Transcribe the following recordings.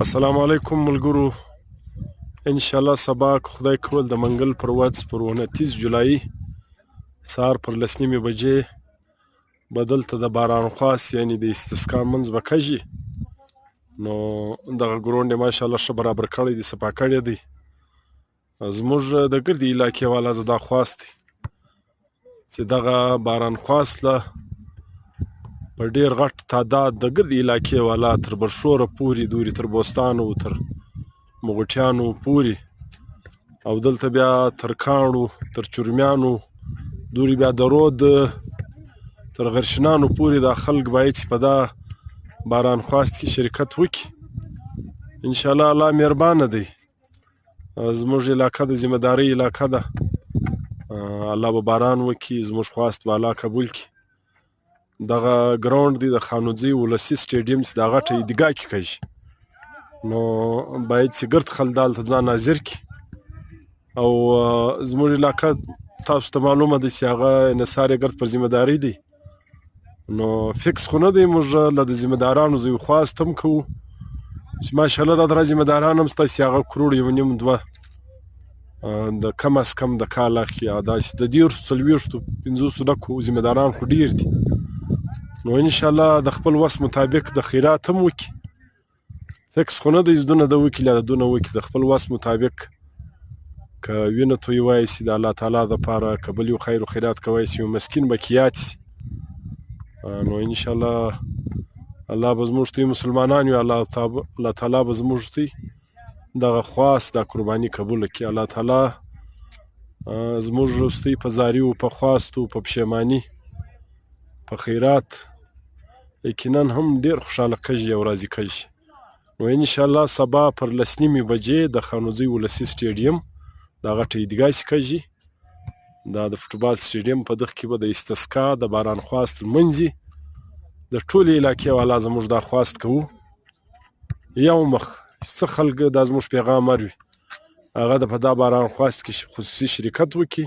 السلام علیکم ملګرو. انشاءالله سبا که خدای کول د منګل پر ورځ پر 29 جولای سهار پر 10:30 بجې به دلته د باران خواست یعنې د استسقا منځ به کږي. نو دغه ګراونډ یې ماشاءالله ښه برابر کړی دی، صفا کړی دی. زموږ د ګردې علاقې والا زه دا خواست دی چې دغه باران خواست له په ډېر غټ تعداد د ګردې علاقې والا تر برشوره پورې دوري، تر بوستانو تر مغوټیانو پورې، او دلته بیا تر کاڼو تر چرمیانو دوري، بیا د رود تر غرشنانو پورې دا خلک باید چې په دا باران خواست کې شرکت وکړي. انشاءالله الله مهربانه دی. زموږ علاقه د ذمهدارۍ علاقه ده. الله به باران وکړي، زموږ خواست به الله قبول کړي. دغه ګراونډ دی د خانوځي ولسي سټیډیم چې دا غټه عیدګاه کې کږي، نو باید چې ګرد خلک دلته ځان حاضر کړي. او زموږ علاقه تاسو ته معلومه ده چې هغه انحصار یې ګرد پر ذمهدارۍ دی، نو فکس خو نه دی. موږ له د ذمهدارانو زه یو خواست هم کوو چې ماشاءالله دا درې ذمهداران هم شته چې هغه کروړ یو نیم دوه د کم از کم د کال اخلي، یا داسې د 40-50 ډکو ذمهداران خو ډېر دي. نو انشاءالله د خپل وس مطابق د خیرات هم وکړي. فکس خو نه دی چې دونه د وکړي یا دونه وکړي، د خپل وس مطابق که وینه تویوای سي د الله تعالی دپاره، که بل یو خیر و خیرات کوی سي، یو مسکین به کیات سي. نو انشاءالله الله به زموږ ته مسلمانان یو، الله تعالی به زموږ ته دغه خواست دا قرباني قبوله کړي. الله تعالی زموږ وروستۍ په زاریو، په خواستو، په پښیماني، په خیرات یقینا هم ډېر خوشحاله کږي او راضي کږي. نو انشاءالله سبا پر 10:30 بجې د خانوځي ولسي سټیډیم دا غټه عیدګاه چې کږي، دا د فوټبال سټیډیم په دغه کې به د استسقا د باران خواست لمنځي. د ټولې علاقې والا زموږ دا خواست کوو، یو مخ څه خلک دا زموږ پیغام اروي هغه د په دا باران خواست کې خصوصي شرکت وکړي.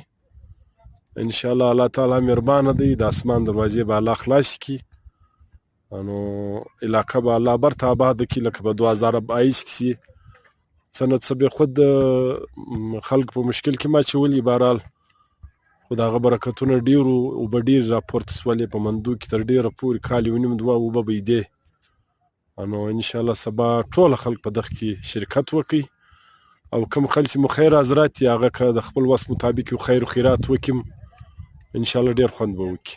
انشاءالله الله تعالی مهربانه دی، د اسمان دروازې به الله خلاصې کړي. نو علاقه به الله برته آباده کړي، لکه په 2022 کې چې څه نه څه به خود خلک په مشکل کې ما اچولي. بهرحال خو د هغه برکتونه ډېرو اوبه ډېرې راپورته سولې په مندو کې تر ډېره پورې کال یو نیم دوه اوبه بهیدې. نو انشاءالله سبا ټوله خلک په دغه کې شرکت وکړي، او کوم خلک چې مو خیر حضرات دي هغه که د خپل وس مطابق یو خیر و خیرات وکړي انشاءالله ډېر خوند به وکړي.